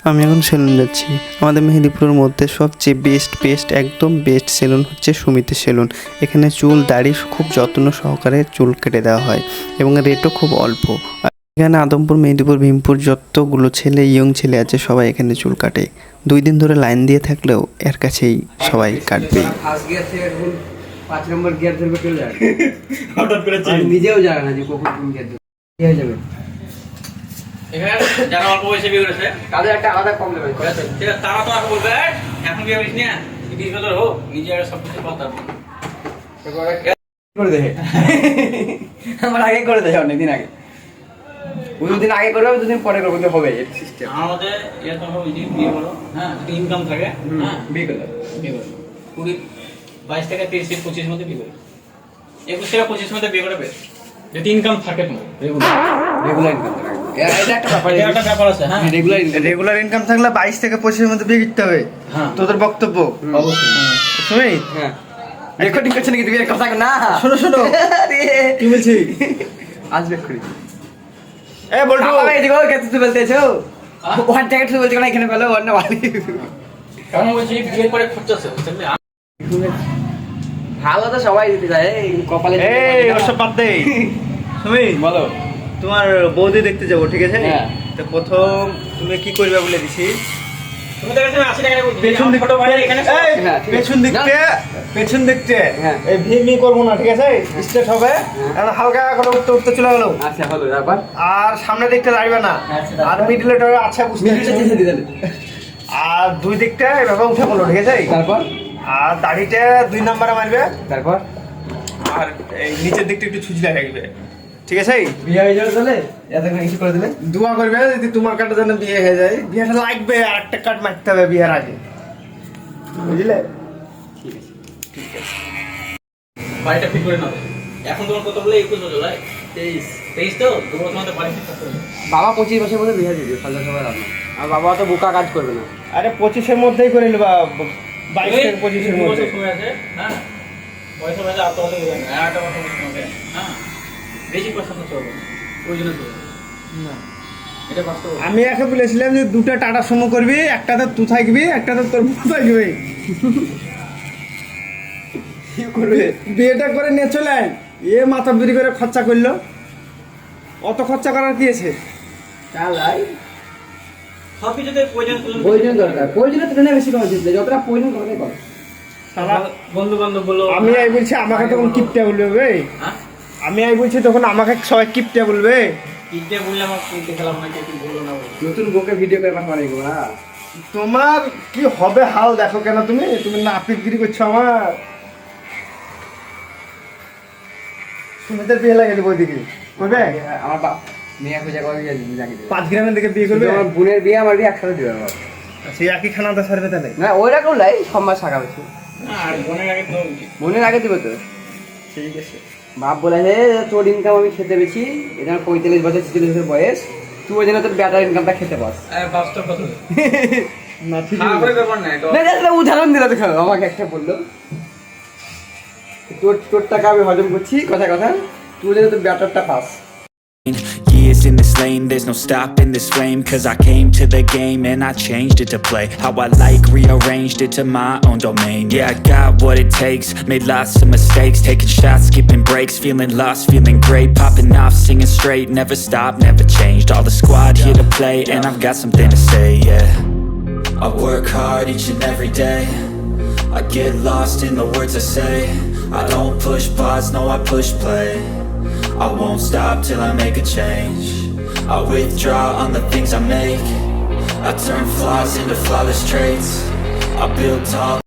আমি এখন সেলুন যাচ্ছি। আমাদের মেহেদিপুরের মধ্যে সবচেয়ে বেস্ট একদম বেস্ট সেলুন হচ্ছে সুমিতি সেলুন। এখানে চুল দাড়ি খুব যত্ন সহকারে চুল কেটে দেওয়া হয় এবং রেটও খুব অল্প। এখানে আদমপুর, মেহেদিপুর, ভীমপুর যতগুলো ছেলে ইয়ং ছেলে আছে সবাই এখানে চুল কাটে। 2 দিন ধরে লাইন দিয়ে থাকলেও এর কাছেই সবাই কাটবেই। পাঁচ নম্বর গিয়ার ধরবে চলে যাবে হঠাৎ করে নিজেও জানে না যে কখন কোন গিয়ার ধরবে কি হয়ে যাবে। এখানে যারা অল্প বয়সে বিয়ে করেছে তাদের একটা আলাদা প্রবলেম আছে, ঠিক আছে? তারা তো আমাকে বলবে এখন বিয়ে করিস না, 20 বছর হোক, নিজে আর সব কিছু পাতাম করে দেখে আমার আগে করে দেখে অনেকদিন আগে, দুদিন আগে করবে 2 দিন পরে করবে, হবে এই সিস্টেম। আমাদের এরকম হবে যে বিয়ে করো, হ্যাঁ, যদি ইনকাম থাকে, হ্যাঁ, বিয়ে করবে 22 থেকে 30 থেকে 25 মধ্যে বিয়ে করবে, 21 থেকে 25 মধ্যে বিয়ে করবে যদি ইনকাম থাকে। তোমার রেগুলার ইনকাম থাকে, এটা একটা ব্যাপার, এটা একটা ব্যাপার আছে। হ্যাঁ, রেগুলার ইনকাম থাকলে 22 থেকে 25 এর মধ্যে বিয়ে করতে হবে। হ্যাঁ, তোদের বক্তব্য অবশ্যই। সুমিত, হ্যাঁ রেকর্ডিং করছ নাকি তুমি? এর কথা না শোনো কি বলছি আসবে করি। এ বলটু, বাবা এই দেখো কত তুই বলতেছো, ওয়ান টাকা তুই বলতে না, এখানে বলো অন্য ভালো। কারণ বলছি বিয়ের পরে খরচ আছে, বুঝছেন? ভালো তো সবাই দিতে যায়, এই কপালে এই ওসব বাদ দে। সুমিত বলো। তোমার বৌদি দেখতে যাবো, ঠিক আছে? হ্যাঁ। তো প্রথম তুমি কি করবে বলে দিছি। তুমি তো কাছে 80 টাকা করে পেছন দিক ছোট ভাই এখানে এই, হ্যাঁ, ঠিক আছে। পেছন দিকতে হ্যাঁ। এই ভিমি করবো না, ঠিক আছে? স্ট্রেট হবে, আর হালকা করে উঠতে চলে গেল। আচ্ছা হলো একবার, আর সামনে দিকটা লাগবে না, আচ্ছা, আর মিডলে আচ্ছা বুঝতে মিডিলটা পারছো? চেঁচে দিলে, আর 2 দিকটা এভাবে উঠে বলো, ঠিক আছে? তারপর আর দাড়িটা 2 নম্বরে মারবে, তারপর আর এই নিচের দিকটা একটু ছুঁচলে রাখবে, ঠিক আছে? বিয়ে হয়ে যাবে তাহলে এতক্ষণ কিছু করে দিলে। দোয়া করবে যদি তোমার কাটা যেন বিয়ে হয়ে যায়। বিয়েটা লাগবে, আর একটা কাট মারতে হবে বিয়ের আগে, বুঝলে? ঠিক আছে। বাড়িটা ঠিক করে নাও। এখন তোমার কত বলে 21 বছর, রাইট? 23 তো তোমার তোমাদের বাড়ি ঠিক করতে হবে। বাবা 25 বছর মধ্যে বিয়ে দিয়ে দিবে, ফালতু সবাই রাখবে। আর বাবা তো বোকা কাজ করবে না। আরে 25-এর মধ্যেই করে নেবা, 22 থেকে 25-এর 2 মধ্যে। বছর সময় আছে, হ্যাঁ, বয়স হয়ে যায়, আপনার হবে না, একটা কথা বলতে, হ্যাঁ, বেশি পয়সা খরচ হবে ওই জন্য তো না, এটা বাস্তব। আমি একে বলেছিলাম যে 2টা টাটা সুমো করবি, একটাতে তুই থাকবি, একটাতে তোর বউ থাকবে। কি করবে? বিয়েটা করে নিয়ে চলে আয়। এ মাথা বিড়ি করে খরচা করলো, অত খরচা করার কি আছে? চালাই সব কিছুতে প্রয়োজন দরকার, প্রয়োজনের তুলনায় বেশি করা উচিত, যতটা প্রয়োজন ততটাই করো। বন্ধু বান্ধব বলো, আমি এই বলছি আমাকে তখন কিপটা বলবে বে। হ্যাঁ, আমি এই বলছি তখন আমাকে সবাই কিপটা বলবে। কিনতে বললে আমার কিনতে খেলাম না, কেউ বলো না বলো। নতুন বউকে ভিডিও করে পাঠাবো নাকি না? তোমার কি হবে হাল দেখো, কেন তুমি তুমি নাপিতগিরি করছো আমার। সুমিতের বিয়ে লাগিয়ে দেবো ওইদিকে, করবে? আমার মেয়ে খুঁজে করে লাগিয়ে দেবে। 5 গ্রামের দিকে বিয়ে করবে, আমার বোনের বিয়ে আমার বিয়ে একসাথে দিবে বাবা। সেই একই খানাতে সারবে তাহলে। না ওই রকম লাই, সম্মান শাখা বেশি আর বোনের আগে তো বোনের আগে দিবে তো। ঠিক আছে। বাপ বলে হে তোর ইনকাম আমি খেতে বেশি, এটা 45 বছর 46 বছর বয়স, তুই ওই জন্য তোর ব্যাটার ইনকামটা খেতে পাস। বাস্তব কথা না ঠিক খারাপ করে ব্যাপার না এটা। না এটা উদাহরণ দিল, দেখো আমাকে একটা বললো তোর টাকা আমি হজম করছি, কথা তুই যেন তোর ব্যাটারটা pass. Years in this lane, there's no stopping this flame. Cause I came to the game and I changed it to play how I like, rearranged it to my own domain. Yeah, I got what it takes, made lots of mistakes, taking shots, skipping breaks, feeling lost, feeling great, popping off, singing straight, never stopped, never changed. All the squad here to play and I've got something to say, yeah. I work hard each and every day, I get lost in the words I say. I don't push pause, no I push play. I won't stop till I make a change. I withdraw on the things I make. I turn flaws into flawless traits. I build tall